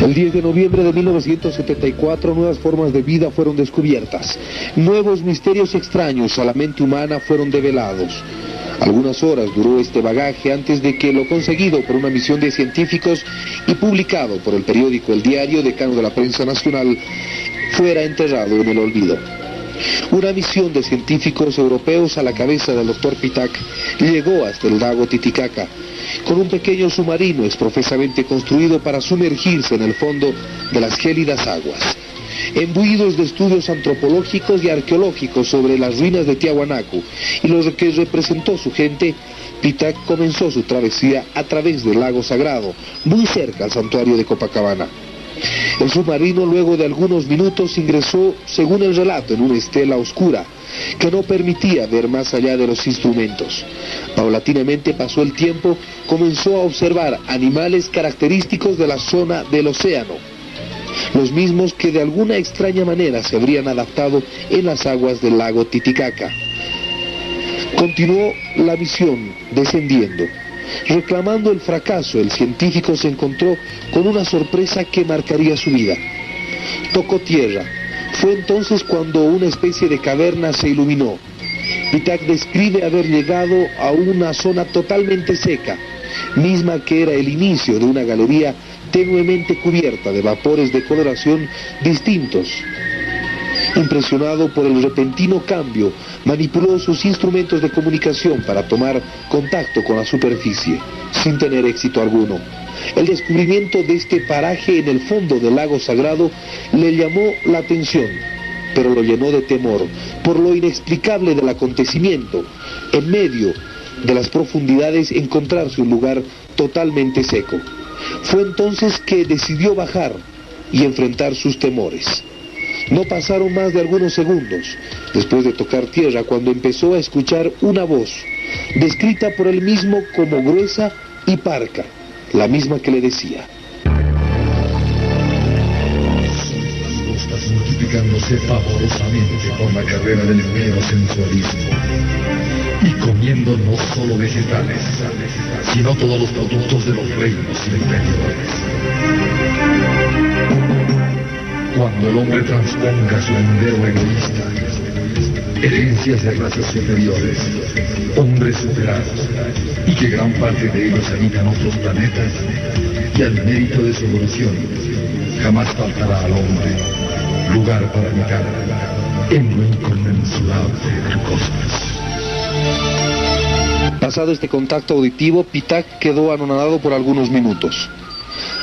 El 10 de noviembre de 1974, nuevas formas de vida fueron descubiertas. Nuevos misterios extraños a la mente humana fueron develados. Algunas horas duró este bagaje antes de que lo conseguido por una misión de científicos y publicado por el periódico El Diario, decano de la prensa nacional, fuera enterrado en el olvido. Una misión de científicos europeos a la cabeza del doctor Pitac llegó hasta el lago Titicaca con un pequeño submarino exprofesamente construido para sumergirse en el fondo de las gélidas aguas. Imbuidos de estudios antropológicos y arqueológicos sobre las ruinas de Tiahuanaco y lo que representó su gente, Pitac comenzó su travesía a través del lago Sagrado, muy cerca al santuario de Copacabana. El submarino, luego de algunos minutos, ingresó, según el relato, en una estela oscura que no permitía ver más allá de los instrumentos. Paulatinamente pasó el tiempo, comenzó a observar animales característicos de la zona del océano, los mismos que de alguna extraña manera se habrían adaptado en las aguas del lago Titicaca. Continuó la misión descendiendo. Reclamando el fracaso, el científico se encontró con una sorpresa que marcaría su vida. Tocó tierra. Fue entonces cuando una especie de caverna se iluminó. Pitac describe haber llegado a una zona totalmente seca, misma que era el inicio de una galería tenuemente cubierta de vapores de coloración distintos. Impresionado por el repentino cambio, manipuló sus instrumentos de comunicación para tomar contacto con la superficie, sin tener éxito alguno. El descubrimiento de este paraje en el fondo del lago Sagrado le llamó la atención, pero lo llenó de temor por lo inexplicable del acontecimiento. En medio de las profundidades encontrarse un lugar totalmente seco. Fue entonces que decidió bajar y enfrentar sus temores. No pasaron más de algunos segundos después de tocar tierra cuando empezó a escuchar una voz, descrita por él mismo como gruesa y parca, la misma que le decía: Estás multiplicándose pavorosamente por la carrera del mero sensualismo y comiendo no solo vegetales, sino todos los productos de los reinos inferiores. Cuando el hombre transponga su endero egoísta, herencias de razas superiores, hombres superados, y que gran parte de ellos habitan otros planetas, y al mérito de su evolución, jamás faltará al hombre lugar para habitar en lo inconmensurable del cosmos. Pasado este contacto auditivo, Pitac quedó anonadado por algunos minutos.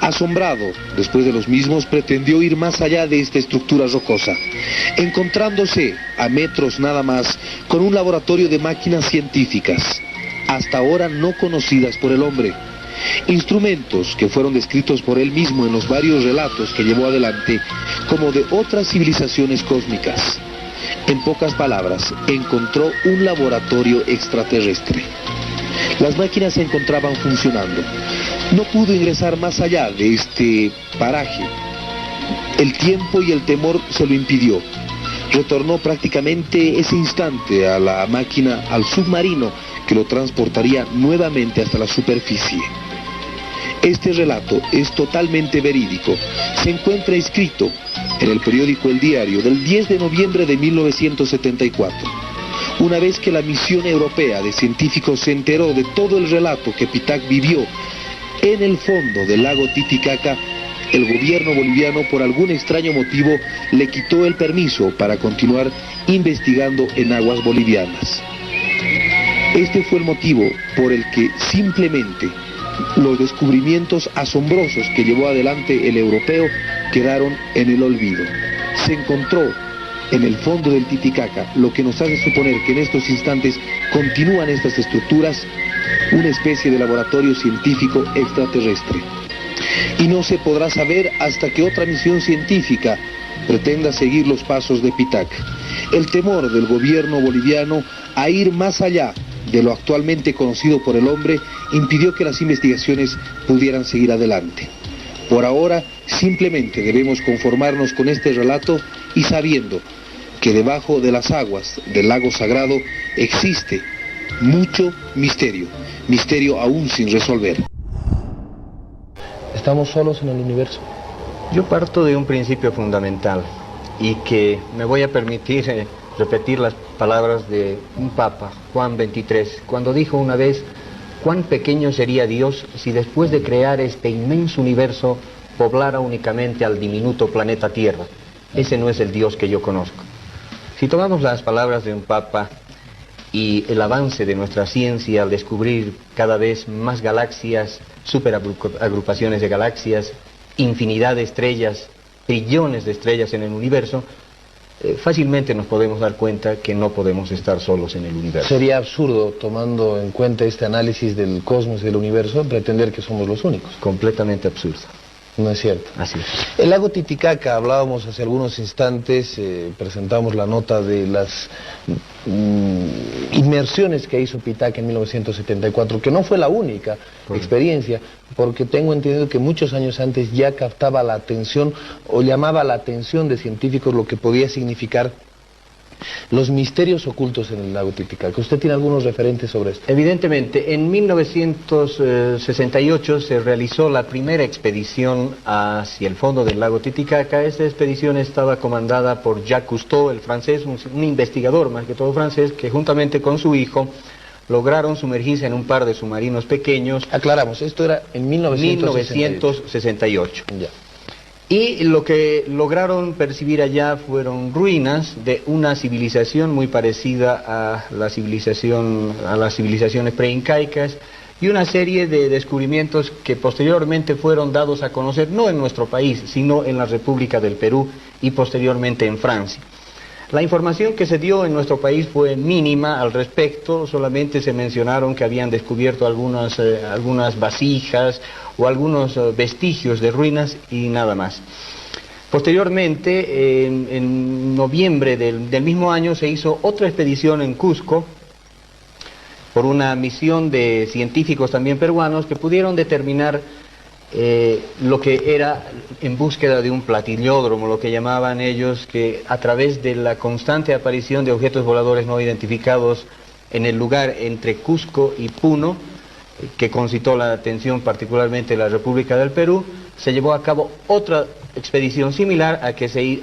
Asombrado, después de los mismos, pretendió ir más allá de esta estructura rocosa, encontrándose a metros nada más con un laboratorio de máquinas científicas, hasta ahora no conocidas por el hombre. Instrumentos que fueron descritos por él mismo en los varios relatos que llevó adelante como de otras civilizaciones cósmicas. En pocas palabras, encontró un laboratorio extraterrestre. Las máquinas se encontraban funcionando. No pudo ingresar más allá de este paraje. El tiempo y el temor se lo impidió. Retornó prácticamente ese instante a la máquina, al submarino que lo transportaría nuevamente hasta la superficie. Este relato es totalmente verídico. Se encuentra escrito en el periódico El Diario del 10 de noviembre de 1974. Una vez que la misión europea de científicos se enteró de todo el relato que Pitac vivió en el fondo del lago Titicaca, el gobierno boliviano, por algún extraño motivo, le quitó el permiso para continuar investigando en aguas bolivianas. Este fue el motivo por el que simplemente los descubrimientos asombrosos que llevó adelante el europeo quedaron en el olvido. Se encontró en el fondo del Titicaca, lo que nos hace suponer que en estos instantes continúan estas estructuras, una especie de laboratorio científico extraterrestre. Y no se podrá saber hasta que otra misión científica pretenda seguir los pasos de Pitac. El temor del gobierno boliviano a ir más allá de lo actualmente conocido por el hombre impidió que las investigaciones pudieran seguir adelante. Por ahora, simplemente debemos conformarnos con este relato y sabiendo que debajo de las aguas del lago Sagrado existe mucho misterio, misterio aún sin resolver. Estamos solos en el universo. Yo parto de un principio fundamental y que me voy a permitir repetir las palabras de un papa, Juan XXIII, cuando dijo una vez: cuán pequeño sería Dios si después de crear este inmenso universo poblara únicamente al diminuto planeta Tierra. Ese no es el Dios que yo conozco. Si tomamos las palabras de un papa y el avance de nuestra ciencia al descubrir cada vez más galaxias, superagrupaciones de galaxias, infinidad de estrellas, trillones de estrellas en el universo, fácilmente nos podemos dar cuenta que no podemos estar solos en el universo. Sería absurdo, tomando en cuenta este análisis del cosmos y del universo, pretender que somos los únicos. Completamente absurdo. No es cierto. Así es. El lago Titicaca, hablábamos hace algunos instantes, presentamos la nota de las inmersiones que hizo Pitaca en 1974, que no fue la única experiencia, porque tengo entendido que muchos años antes ya captaba la atención o llamaba la atención de científicos lo que podía significar los misterios ocultos en el lago Titicaca. ¿Usted tiene algunos referentes sobre esto? Evidentemente, en 1968 se realizó la primera expedición hacia el fondo del lago Titicaca. Esta expedición estaba comandada por Jacques Cousteau, el francés, un investigador más que todo francés, que juntamente con su hijo lograron sumergirse en un par de submarinos pequeños. Aclaramos, esto era en 1968. Ya. Y lo que lograron percibir allá fueron ruinas de una civilización muy parecida a las civilizaciones preincaicas, y una serie de descubrimientos que posteriormente fueron dados a conocer no en nuestro país, sino en la República del Perú y posteriormente en Francia. La información que se dio en nuestro país fue mínima al respecto, solamente se mencionaron que habían descubierto algunas vasijas o algunos vestigios de ruinas y nada más. Posteriormente, en noviembre del mismo año, se hizo otra expedición en Cusco por una misión de científicos también peruanos que pudieron determinar lo que era en búsqueda de un platillódromo, lo que llamaban ellos, que a través de la constante aparición de objetos voladores no identificados en el lugar entre Cusco y Puno, que concitó la atención particularmente de la República del Perú, se llevó a cabo otra expedición similar a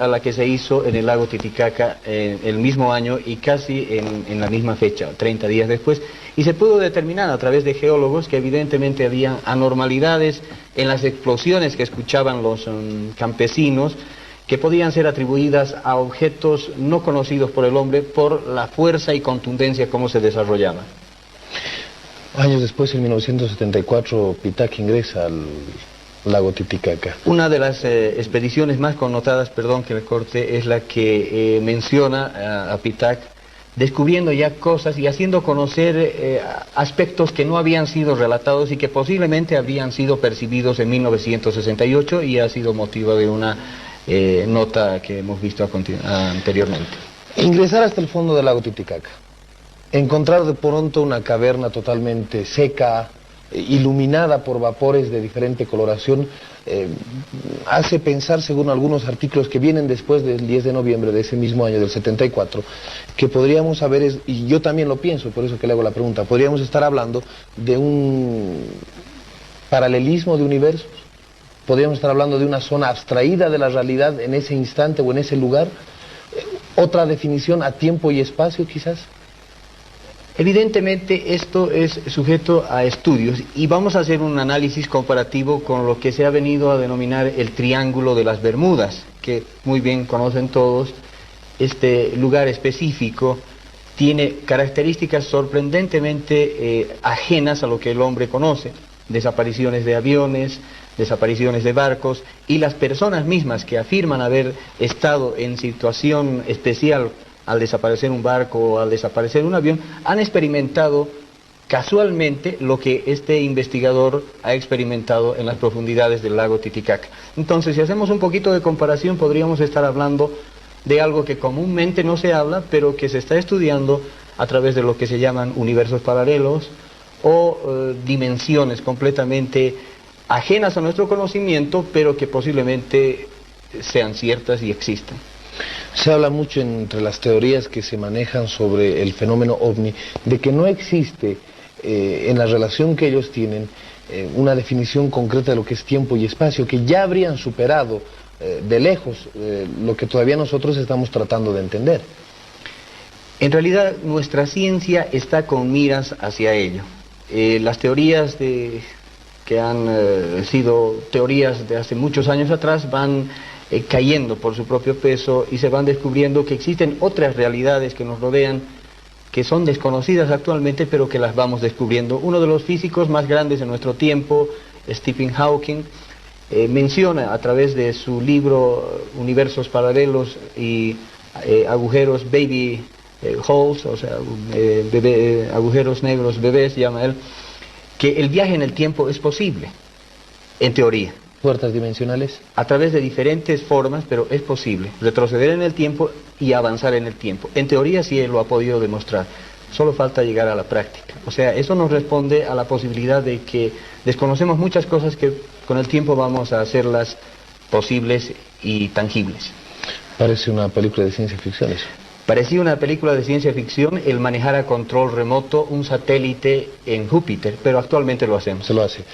la que se hizo en el lago Titicaca el mismo año y casi en la misma fecha, 30 días después, y se pudo determinar a través de geólogos que evidentemente había anormalidades en las explosiones que escuchaban los campesinos, que podían ser atribuidas a objetos no conocidos por el hombre por la fuerza y contundencia como se desarrollaban. Años después, en 1974, Pitaca ingresa al lago Titicaca. Una de las expediciones más connotadas, perdón que me corte, es la que menciona a Pitaca, descubriendo ya cosas y haciendo conocer aspectos que no habían sido relatados y que posiblemente habían sido percibidos en 1968, y ha sido motivo de una nota que hemos visto anteriormente. Ingresar hasta el fondo del lago Titicaca, encontrar de pronto una caverna totalmente seca, iluminada por vapores de diferente coloración, hace pensar, según algunos artículos que vienen después del 10 de noviembre de ese mismo año, del 74, que podríamos haber, y yo también lo pienso, por eso que le hago la pregunta, podríamos estar hablando de un paralelismo de universos, podríamos estar hablando de una zona abstraída de la realidad en ese instante o en ese lugar, otra definición a tiempo y espacio quizás. Evidentemente esto es sujeto a estudios y vamos a hacer un análisis comparativo con lo que se ha venido a denominar el Triángulo de las Bermudas, que muy bien conocen todos. Este lugar específico tiene características sorprendentemente ajenas a lo que el hombre conoce: desapariciones de aviones, desapariciones de barcos, y las personas mismas que afirman haber estado en situación especial al desaparecer un barco o al desaparecer un avión, han experimentado casualmente lo que este investigador ha experimentado en las profundidades del lago Titicaca. Entonces, si hacemos un poquito de comparación, podríamos estar hablando de algo que comúnmente no se habla, pero que se está estudiando a través de lo que se llaman universos paralelos o dimensiones completamente ajenas a nuestro conocimiento, pero que posiblemente sean ciertas y existan. Se habla mucho entre las teorías que se manejan sobre el fenómeno ovni, de que no existe en la relación que ellos tienen una definición concreta de lo que es tiempo y espacio, que ya habrían superado de lejos lo que todavía nosotros estamos tratando de entender. En realidad nuestra ciencia está con miras hacia ello. Las teorías que han sido teorías de hace muchos años atrás van cayendo por su propio peso y se van descubriendo que existen otras realidades que nos rodean que son desconocidas actualmente, pero que las vamos descubriendo. Uno de los físicos más grandes de nuestro tiempo, Stephen Hawking, menciona a través de su libro Universos Paralelos y agujeros baby holes, o sea, agujeros negros bebés, llama él, que el viaje en el tiempo es posible, en teoría. ¿Puertas dimensionales? A través de diferentes formas, pero es posible retroceder en el tiempo y avanzar en el tiempo. En teoría sí él lo ha podido demostrar, solo falta llegar a la práctica. O sea, eso nos responde a la posibilidad de que desconocemos muchas cosas que con el tiempo vamos a hacerlas posibles y tangibles. Parece una película de ciencia ficción eso. Parecía una película de ciencia ficción el manejar a control remoto un satélite en Júpiter, pero actualmente lo hacemos. Se lo hace.